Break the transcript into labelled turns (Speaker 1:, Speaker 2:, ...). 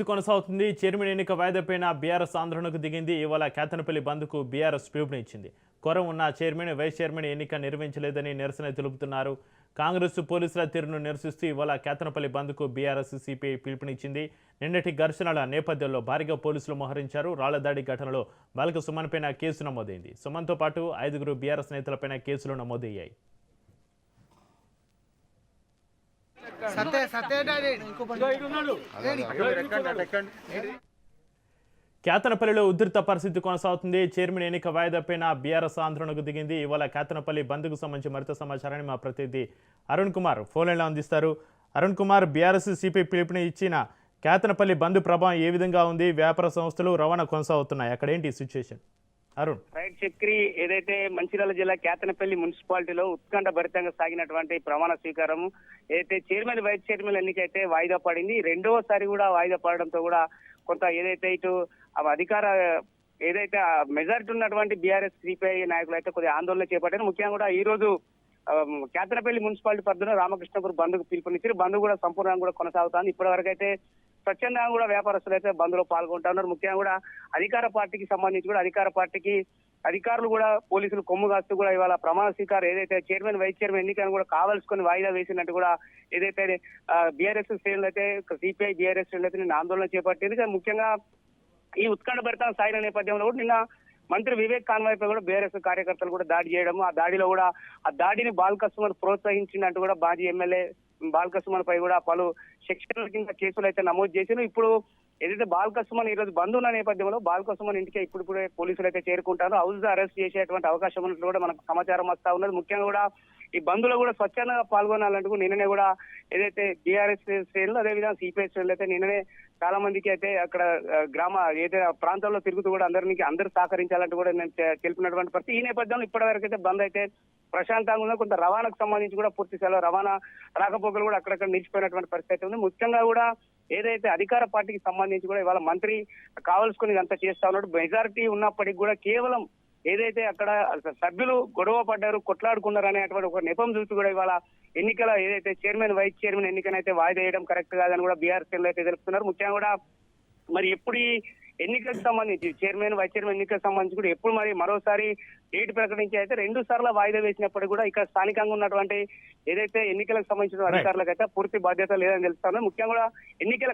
Speaker 1: పరిస్థితి కొనసాగుతుంది. చైర్మన్ ఎన్నిక వాయిదాపైన బీఆర్ఎస్ ఆందోళనకు దిగింది. ఇవాళ కేతనపల్లి బంద్కు బీఆర్ఎస్ పిలుపునిచ్చింది. కొరం ఉన్న చైర్మన్, వైస్ చైర్మన్ ఎన్నిక నిర్వహించలేదని నిరసన తెలుపుతున్నారు. కాంగ్రెస్ పోలీసుల తీరును నిరసిస్తూ ఇవాళ కేతనపల్లి బంద్కు బీఆర్ఎస్ సిపిఐ పిలుపునిచ్చింది. నిన్నటి ఘర్షణల నేపథ్యంలో భారీగా పోలీసులు మోహరించారు. రాళ్లదాడి ఘటనలో బాలిక సుమన్పైన కేసు నమోదైంది. సుమన్తో పాటు 5గురు బీఆర్ఎస్ నేతలపైన కేసులు నమోదయ్యాయి. కేతనపల్లిలో ఉధృత పరిస్థితి కొనసాగుతుంది. చైర్మన్ ఎన్నిక వాయిదాపైన బీఆర్ఎస్ ఆందోళనకు దిగింది. ఇవాళ కేతనపల్లి బంద్కు సంబంధించి మరింత సమాచారాన్ని మా ప్రతినిధి అరుణ్ కుమార్ ఫోన్ లైన్లో అందిస్తారు. అరుణ్ కుమార్, బీఆర్ఎస్ సిపి పిలుపుని ఇచ్చిన కేతనపల్లి బంద్ ప్రభావం ఏ విధంగా ఉంది? వ్యాపార సంస్థలు రవాణా కొనసాగుతున్నాయి, అక్కడేంటి సిచ్యువేషన్? అరుణ్.
Speaker 2: రైట్ చక్రి, ఏదైతే మంచిర్యాల జిల్లా కేతనపల్లి మున్సిపాలిటీలో ఉత్కంఠ భరితంగా సాగినటువంటి ప్రమాణ స్వీకారం, ఏదైతే చైర్మన్, వైస్ చైర్మన్ ఎన్నికైతే వాయిదా పడింది. రెండవసారి కూడా వాయిదా పడడంతో కూడా కొంత ఏదైతే ఇటు అధికార ఏదైతే మెజారిటీ ఉన్నటువంటి బీఆర్ఎస్ సిపిఐ నాయకులు అయితే కొద్దిగా ఆందోళన చేపట్టారు. ముఖ్యంగా కూడా ఈ రోజు కేతనపల్లి మున్సిపాలిటీ పరిధిలో రామకృష్ణపురం బంద్కు పిలుపునిచ్చారు. బంద్ కూడా సంపూర్ణంగా కూడా కొనసాగుతుంది. ఇప్పటి వరకు అయితే స్వచ్ఛందంగా కూడా వ్యాపారస్తులు అయితే బంద్ లో పాల్గొంటా ఉన్నారు. ముఖ్యంగా కూడా అధికార పార్టీకి సంబంధించి కూడా అధికార పార్టీకి అధికారులు కూడా పోలీసులు కొమ్ము కాస్తూ కూడా ఇవాళ ప్రమాణ స్వీకారం ఏదైతే చైర్మన్, వైస్ చైర్మన్ ఎన్నికను కూడా కావాల్సుకొని వాయిదా వేసినట్టు కూడా ఏదైతే బీఆర్ఎస్ శ్రేణులు అయితే సిపిఐ బీఆర్ఎస్ శ్రేణులు అయితే నిన్న ఆందోళన చేపట్టింది. ముఖ్యంగా ఈ ఉత్కంఠ భరిత సాగిన నేపథ్యంలో కూడా నిన్న మంత్రి వివేక్ కాన్వాయ్ పై కూడా బీఆర్ఎస్ కార్యకర్తలు కూడా దాడి చేయడం, ఆ దాడిలో కూడా ఆ దాడిని బాల్క సుమన్ ప్రోత్సహించినట్టు కూడా మాజీ ఎమ్మెల్యే బాల్క సుమన్ పై కూడా పలు సెక్షన్ల కింద కేసులు అయితే నమోదు చేశారు. ఇప్పుడు ఏదైతే బాల్క సుమన్ ఈ రోజు బంద్ ఉన్న నేపథ్యంలో బాల్క సుమన్ ఇంటికి ఇప్పుడే పోలీసులు అయితే చేరుకుంటారు. హౌస్ అరెస్ట్ చేసేటువంటి అవకాశం ఉన్నట్లు కూడా మనకు సమాచారం వస్తా ఉన్నది. ముఖ్యంగా కూడా ఈ బంద్లో కూడా స్వచ్ఛందంగా పాల్గొనాలంటూ నిన్ననే కూడా ఏదైతే బీఆర్ఎస్ శ్రేణులు, అదేవిధంగా సిపిఐ శ్రేణులు అయితే నిన్ననే చాలా మందికి అయితే అక్కడ గ్రామ ఏదైతే ప్రాంతాల్లో తిరుగుతూ కూడా అందరూ సహకరించాలంటూ కూడా నేను తెలిపినటువంటి పరిస్థితి. ఈ నేపథ్యంలో ఇప్పటి వరకు అయితే బంద్ అయితే ప్రశాంతంగా ఉంది. కొంత రవాణాకు సంబంధించి కూడా పూర్తి స్థాయిలో రవాణా రాకపోకలు కూడా అక్కడక్కడ నిలిచిపోయినటువంటి పరిస్థితి ఉంది. ముఖ్యంగా కూడా ఏదైతే అధికార పార్టీకి సంబంధించి కూడా ఇవాళ మంత్రి కావాల్సుకుని ఇదంతా చేస్తా ఉన్నాడు. మెజారిటీ ఉన్నప్పటికీ కూడా కేవలం ఏదైతే అక్కడ సభ్యులు గొడవ పడ్డారు, కొట్లాడుకున్నారు అనేటువంటి ఒక నెపం చూసి కూడా ఇవాళ ఎన్నికల ఏదైతే చైర్మన్, వైస్ చైర్మన్ ఎన్నికనైతే వాయిదా వేయడం కరెక్ట్ కాదని కూడా బీఆర్ఎస్ అయితే తెలుపుతున్నారు. ముఖ్యంగా కూడా మరి ఎప్పుడు ఎన్నికలకు సంబంధించి చైర్మన్, వైస్ చైర్మన్ ఎన్నికలకు సంబంధించి కూడా ఎప్పుడు మరి మరోసారి డేట్ ప్రకటించి అయితే 2 సార్లు వాయిదా వేసినప్పటికీ కూడా ఇక్కడ స్థానికంగా ఉన్నటువంటి ఏదైతే ఎన్నికలకు సంబంధించిన అధికారులకు అయితే పూర్తి బాధ్యత లేదని తెలుస్తాను. ముఖ్యంగా కూడా ఎన్నికల